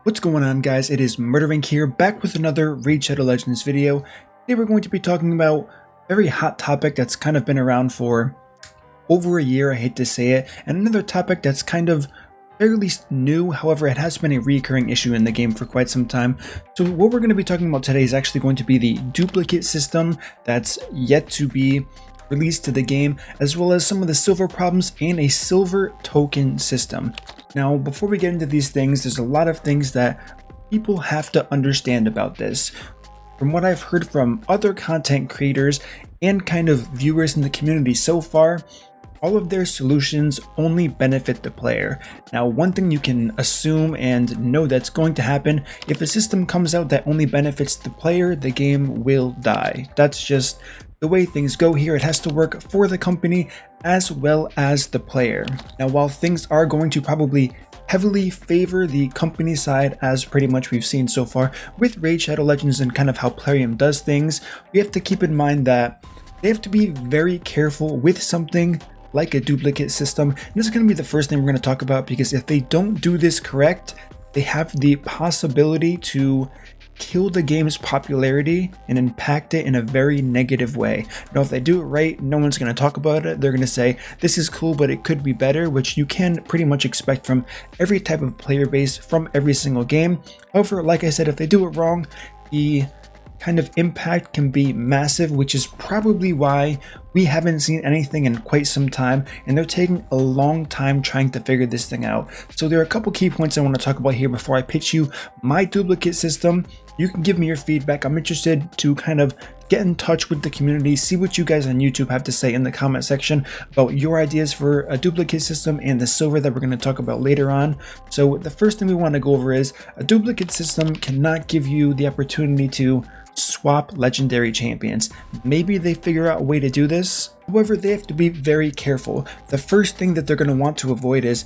What's going on, guys? It is MurderInc here, back with another Raid Shadow Legends video. Today we're going to be talking about a very hot topic that's kind of been around for over a year, I hate to say it, and another topic that's kind of fairly new. However, it has been a recurring issue in the game for quite some time. So what we're going to be talking about today is actually going to be the duplicate system that's yet to be released to the game, as well as some of the silver problems and a silver token system. Now, before we get into these things, there's a lot of things that people have to understand about this. From what I've heard from other content creators and kind of viewers in the community so far, all of their solutions only benefit the player. Now, one thing you can assume and know that's going to happen, if a system comes out that only benefits the player, the game will die. That's just the way things go here. It has to work for the company as well as the player. Now, while things are going to probably heavily favor the company side, as pretty much we've seen so far with Raid Shadow Legends and kind of how Plarium does things, we have to keep in mind that they have to be very careful with something like a duplicate system. And this is going to be the first thing we're going to talk about, because if they don't do this correct, they have the possibility to kill the game's popularity and impact it in a very negative way. Now, if they do it right, no one's going to talk about it. They're going to say, this is cool, but it could be better, which you can pretty much expect from every type of player base from every single game. However, like I said, if they do it wrong, the kind of impact can be massive, which is probably why we haven't seen anything in quite some time, and they're taking a long time trying to figure this thing out. So there are a couple key points I want to talk about here before I pitch you my duplicate system. You can give me your feedback. I'm interested to kind of get in touch with the community, see what you guys on YouTube have to say in the comment section about your ideas for a duplicate system and the silver that we're going to talk about later on. So the first thing we want to go over is a duplicate system cannot give you the opportunity to swap legendary champions. Maybe they figure out a way to do this. However, they have to be very careful. The first thing that they're going to want to avoid is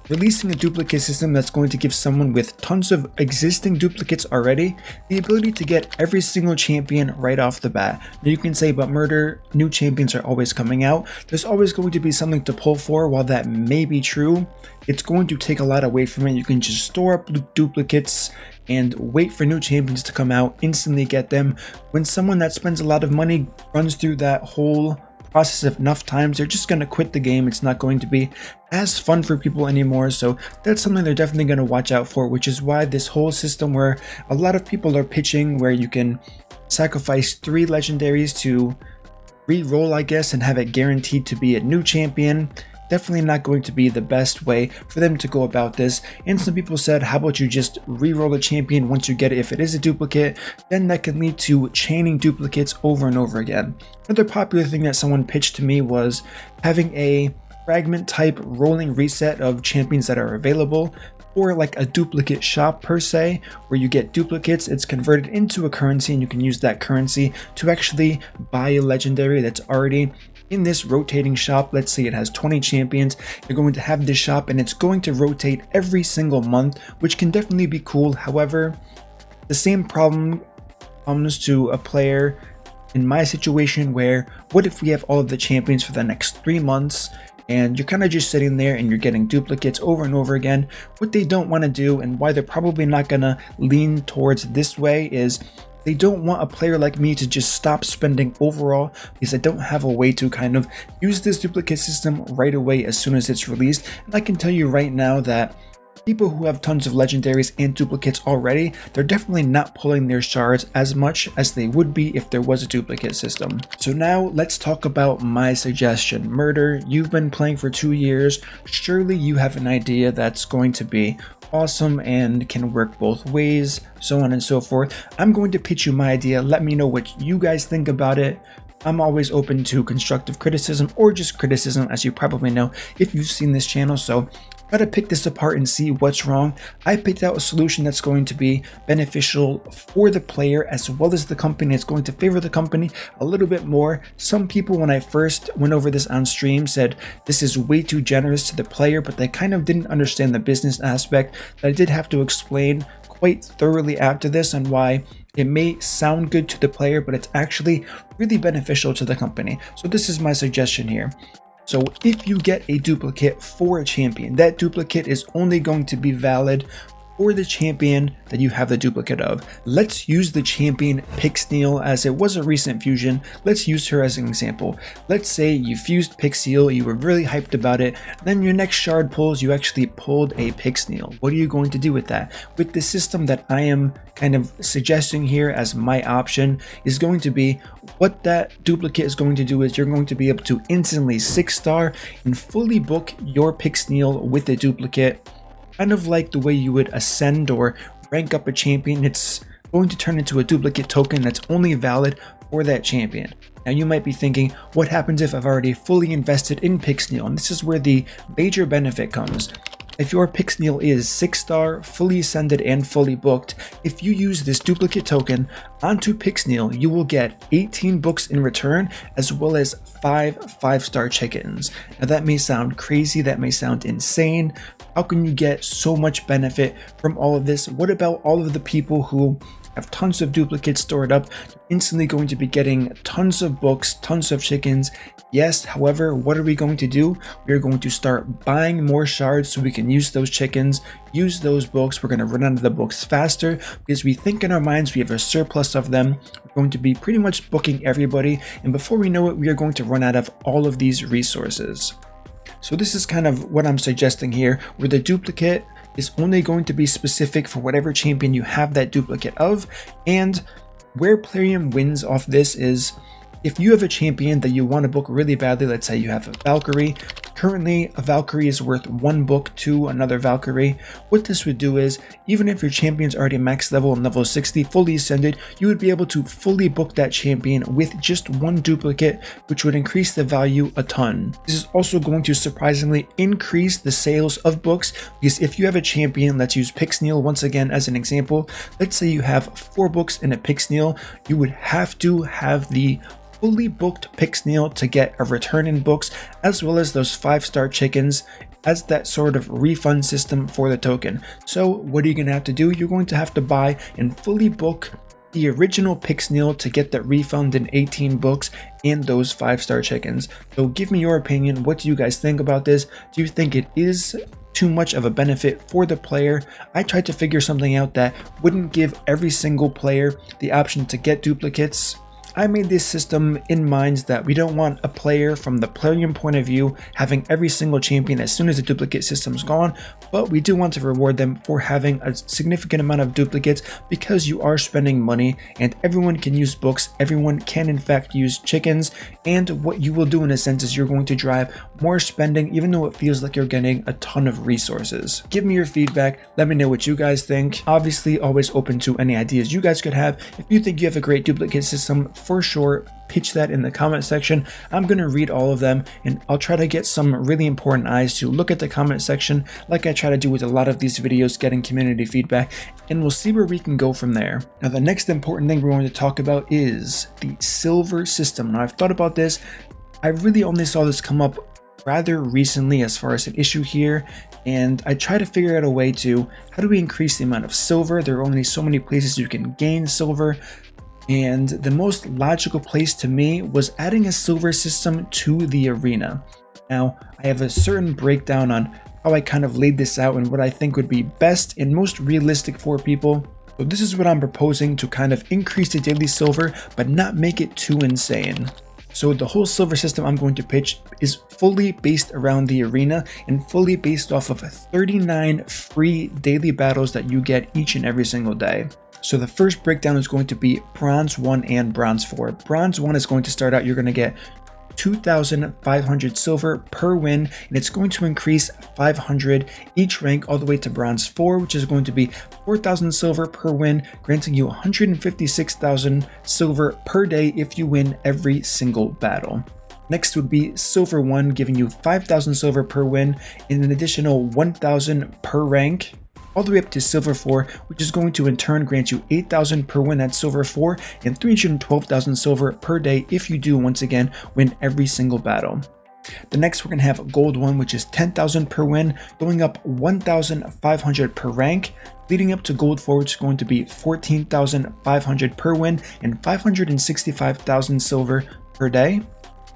releasing a duplicate system that's going to give someone with tons of existing duplicates already the ability to get every single champion right off the bat. Now, you can say, but Murder, new champions are always coming out. There's always going to be something to pull for. While that may be true, it's going to take a lot away from it. You can just store up duplicates and wait for new champions to come out, instantly get them. When someone that spends a lot of money runs through that whole process enough times, they're just going to quit the game. It's not going to be as fun for people anymore. So that's something they're definitely going to watch out for, which is why this whole system where a lot of people are pitching, where you can sacrifice 3 legendaries to re-roll, I guess, and have it guaranteed to be a new champion, definitely not going to be the best way for them to go about this. And some people said, how about you just re-roll a champion once you get it if it is a duplicate? Then that can lead to chaining duplicates over and over again. Another popular thing that someone pitched to me was having a fragment type rolling reset of champions that are available, or like a duplicate shop per se, where you get duplicates, it's converted into a currency, and you can use that currency to actually buy a legendary that's already in this rotating shop. Let's say it has 20 champions. You're going to have this shop, and it's going to rotate every single month, which can definitely be cool. However, the same problem comes to a player in my situation, where what if we have all of the champions for the next 3 months, and you're kind of just sitting there and you're getting duplicates over and over again? What they don't want to do, and why they're probably not going to lean towards this way, is they don't want a player like me to just stop spending overall, because I don't have a way to kind of use this duplicate system right away as soon as it's released. And I can tell you right now that people who have tons of legendaries and duplicates already, they're definitely not pulling their shards as much as they would be if there was a duplicate system. So now let's talk about my suggestion. Murder, you've been playing for 2 years. Surely you have an idea that's going to be awesome and can work both ways, so on and so forth. I'm going to pitch you my idea. Let me know what you guys think about it. I'm always open to constructive criticism, or just criticism, as you probably know if you've seen this channel. So try to pick this apart and see what's wrong. I picked out a solution that's going to be beneficial for the player as well as the company. It's going to favor the company a little bit more. Some people, when I first went over this on stream, said this is way too generous to the player, but they kind of didn't understand the business aspect that I did have to explain quite thoroughly after this, on why it may sound good to the player, but it's actually really beneficial to the company. So this is my suggestion here. So if you get a duplicate for a champion, that duplicate is only going to be valid for the champion that you have the duplicate of. Let's use the champion Pixneal, as it was a recent fusion. Let's use her as an example. Let's say you fused Pixneal, you were really hyped about it, then your next shard pulls, you actually pulled a Pixneal. What are you going to do with that? With the system that I am kind of suggesting here as my option is going to be, what that duplicate is going to do is you're going to be able to instantly 6-star and fully book your Pixneal with the duplicate. Kind of like the way you would ascend or rank up a champion, it's going to turn into a duplicate token that's only valid for that champion. Now you might be thinking, what happens if I've already fully invested in Pixneal? And this is where the major benefit comes. If your Pixneal is 6-star, fully ascended, and fully booked, if you use this duplicate token onto Pixneal, you will get 18 books in return, as well as 5 5-star chickens. Now that may sound crazy, that may sound insane. How can you get so much benefit from all of this? What about all of the people who have tons of duplicates stored up? You're instantly going to be getting tons of books, tons of chickens. Yes, however, what are we going to do? We're going to start buying more shards so we can use those chickens, use those books. We're going to run out of the books faster because we think in our minds we have a surplus of them. We're going to be pretty much booking everybody, and before we know it, we are going to run out of all of these resources. So this is kind of what I'm suggesting here, where the duplicate is only going to be specific for whatever champion you have that duplicate of. And where Plarium wins off this is, if you have a champion that you want to book really badly, let's say you have a Valkyrie. Currently, a Valkyrie is worth 1 book to another Valkyrie. What this would do is, even if your champion's already max level and level 60, fully ascended, you would be able to fully book that champion with just 1 duplicate, which would increase the value a ton. This is also going to surprisingly increase the sales of books, because if you have a champion, let's use Pixneal once again as an example. Let's say you have 4 books in a Pixneal, you would have to have the fully booked Pixneal to get a return in books, as well as those 5-star chickens as that sort of refund system for the token. So what are you going to have to do? You're going to have to buy and fully book the original Pixneal to get that refund in 18 books and those 5-star chickens. So give me your opinion. What do you guys think about this? Do you think it is too much of a benefit for the player? I tried to figure something out that wouldn't give every single player the option to get duplicates. I made this system in mind that we don't want a player from the Plarium point of view having every single champion as soon as the duplicate system's gone, but we do want to reward them for having a significant amount of duplicates, because you are spending money and everyone can use books, everyone can in fact use chickens, and what you will do in a sense is you're going to drive more spending even though it feels like you're getting a ton of resources. Give me your feedback, let me know what you guys think. Obviously always open to any ideas you guys could have. If you think you have a great duplicate system, for sure pitch that in the comment section. I'm going to read all of them, and I'll try to get some really important eyes to look at the comment section like I try to do with a lot of these videos, getting community feedback, and we'll see where we can go from there. Now the next important thing we're going to talk about is the silver system. Now I've thought about this. I really only saw this come up rather recently as far as an issue here, and I try to figure out a way to, how do we increase the amount of silver? There are only so many places you can gain silver. And the most logical place to me was adding a silver system to the arena. Now, I have a certain breakdown on how I kind of laid this out and what I think would be best and most realistic for people. So this is what I'm proposing to kind of increase the daily silver, but not make it too insane. So the whole silver system I'm going to pitch is fully based around the arena and fully based off of 39 free daily battles that you get each and every single day. So the first breakdown is going to be Bronze 1 and Bronze 4. Bronze 1 is going to start out, you're going to get 2,500 silver per win, and it's going to increase 500 each rank all the way to Bronze 4, which is going to be 4,000 silver per win, granting you 156,000 silver per day if you win every single battle. Next would be Silver 1, giving you 5,000 silver per win and an additional 1,000 per rank, all the way up to Silver 4, which is going to in turn grant you 8,000 per win at Silver 4 and 312,000 silver per day if you do once again win every single battle. The next we're going to have Gold 1, which is 10,000 per win, going up 1,500 per rank, leading up to Gold 4, which is going to be 14,500 per win and 565,000 silver per day.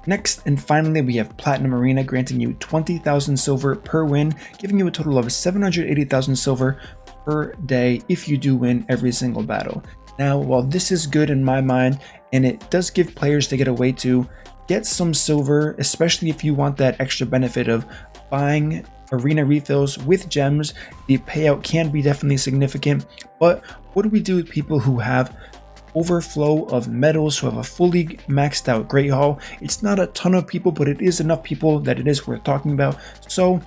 Next and finally, we have Platinum Arena, granting you 20,000 silver per win, giving you a total of 780,000 silver per day if you do win every single battle. Now, while this is good in my mind, and it does give players to get a way to get some silver, especially if you want that extra benefit of buying arena refills with gems, the payout can be definitely significant. But what do we do with people who have overflow of medals, who have a fully maxed out Great Hall? It's not a ton of people, but it is enough people that it is worth talking about. So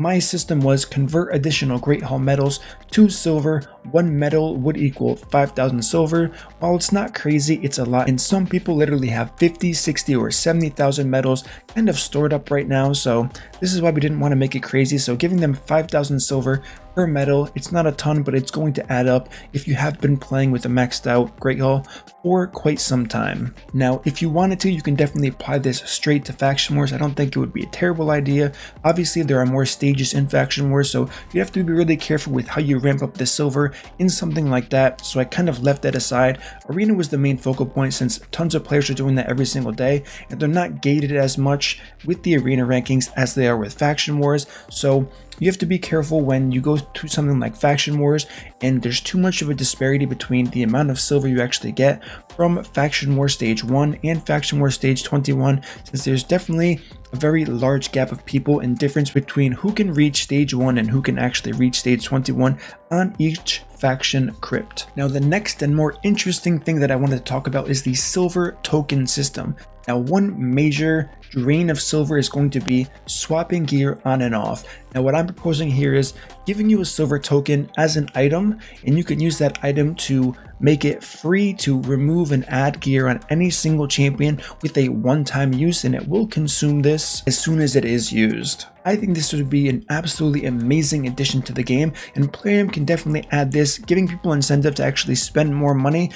my system was convert additional Great Hall medals to silver. One medal would equal 5,000 silver. While it's not crazy, it's a lot, and some people literally have 50, 60, or 70,000 medals kind of stored up right now. So this is why we didn't want to make it crazy. So giving them 5,000 silver per medal, it's not a ton, but it's going to add up if you have been playing with a maxed out Great Hall for quite some time. Now, if you wanted to, you can definitely apply this straight to Faction Wars. I don't think it would be a terrible idea. Obviously, there are more stages in Faction Wars, so you have to be really careful with how you ramp up the silver in something like that. So I kind of left that aside. Arena was the main focal point since tons of players are doing that every single day, and they're not gated as much with the arena rankings as they are with Faction Wars. So you have to be careful when you go to something like Faction Wars and there's too much of a disparity between the amount of silver you actually get from Faction War Stage 1 and Faction War Stage 21, since there's definitely a very large gap of people and difference between who can reach Stage 1 and who can actually reach Stage 21 on each faction crypt. Now, the next and more interesting thing that I wanted to talk about is the silver token system. Now, one major drain of silver is going to be swapping gear on and off. Now, what I'm proposing here is giving you a silver token as an item, and you can use that item to make it free to remove and add gear on any single champion with a one-time use, and it will consume this as soon as it is used. I think this would be an absolutely amazing addition to the game, and Plarium can definitely add this, giving people incentive to actually spend more money,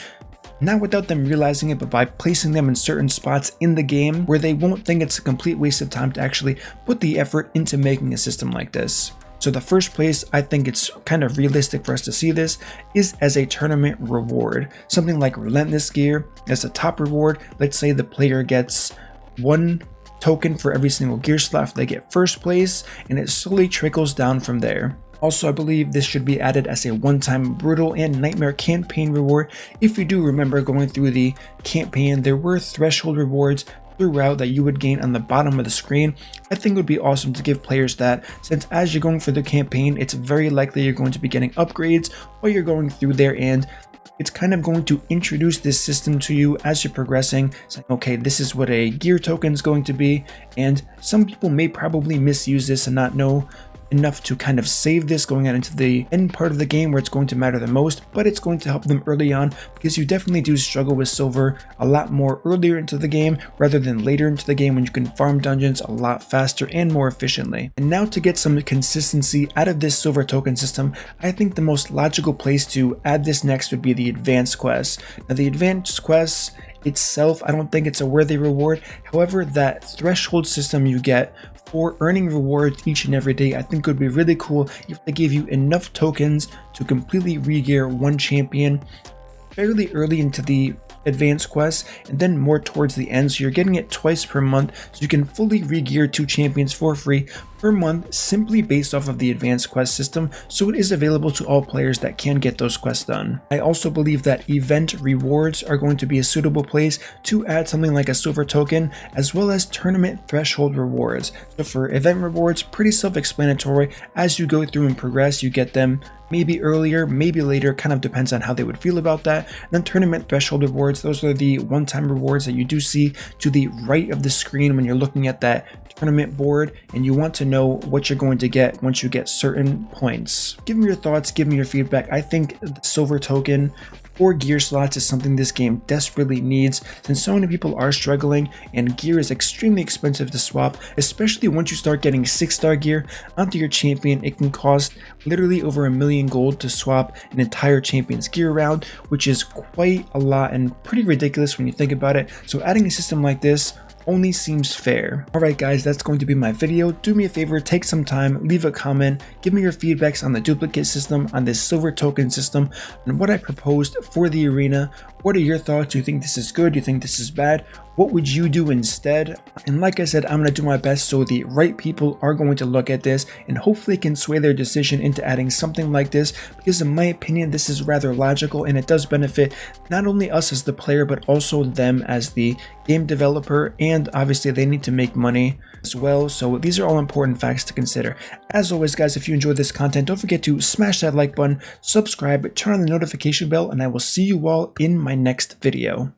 not without them realizing it, but by placing them in certain spots in the game where they won't think it's a complete waste of time to actually put the effort into making a system like this. So the first place I think it's kind of realistic for us to see this is as a tournament reward. Something like Relentless Gear as a top reward. Let's say the player gets one token for every single gear slot if they get first place, and it slowly trickles down from there. Also, I believe this should be added as a one-time Brutal and Nightmare campaign reward. If you do remember going through the campaign, there were threshold rewards throughout that you would gain on the bottom of the screen. I think it would be awesome to give players that, since as you're going through the campaign, it's very likely you're going to be getting upgrades while you're going through there, and it's kind of going to introduce this system to you as you're progressing, saying, okay, this is what a gear token is going to be, and some people may probably misuse this and not know enough to kind of save this going out into the end part of the game where it's going to matter the most, but it's going to help them early on, because you definitely do struggle with silver a lot more earlier into the game rather than later into the game when you can farm dungeons a lot faster and more efficiently. And now, to get some consistency out of this silver token system, I think the most logical place to add this next would be the advanced quests. Now, the advanced quests itself, I don't think it's a worthy reward. However, that threshold system you get for earning rewards each and every day, I think would be really cool if they gave you enough tokens to completely re-gear one champion fairly early into the advanced quests and then more towards the end, so you're getting it twice per month, so you can fully re-gear 2 champions for free per month simply based off of the advanced quest system, so it is available to all players that can get those quests done. I also believe that event rewards are going to be a suitable place to add something like a silver token, as well as tournament threshold rewards. So for event rewards, pretty self-explanatory. As you go through and progress, you get them maybe earlier, maybe later, kind of depends on how they would feel about that. And then tournament threshold rewards, those are the one-time rewards that you do see to the right of the screen when you're looking at that tournament board and you want to know what you're going to get once you get certain points. Give me your thoughts, give me your feedback. I think the silver token for gear slots is something this game desperately needs, since so many people are struggling and gear is extremely expensive to swap, especially once you start getting 6-star gear onto your champion. It can cost literally over 1,000,000 gold to swap an entire champion's gear around, which is quite a lot and pretty ridiculous when you think about it. So adding a system like this only seems fair. Alright guys, that's going to be my video. Do me a favor, take some time, leave a comment, give me your feedbacks on the duplicate system, on this silver token system, and what I proposed for the arena. What are your thoughts? Do you think this is good? Do you think this is bad? What would you do instead? And like I said, I'm going to do my best so the right people are going to look at this and hopefully can sway their decision into adding something like this, because in my opinion this is rather logical and it does benefit not only us as the player but also them as the game developer, and obviously they need to make money as well. So these are all important facts to consider. As always guys, if you enjoyed this content, don't forget to smash that like button, subscribe, turn on the notification bell, and I will see you all in my next video.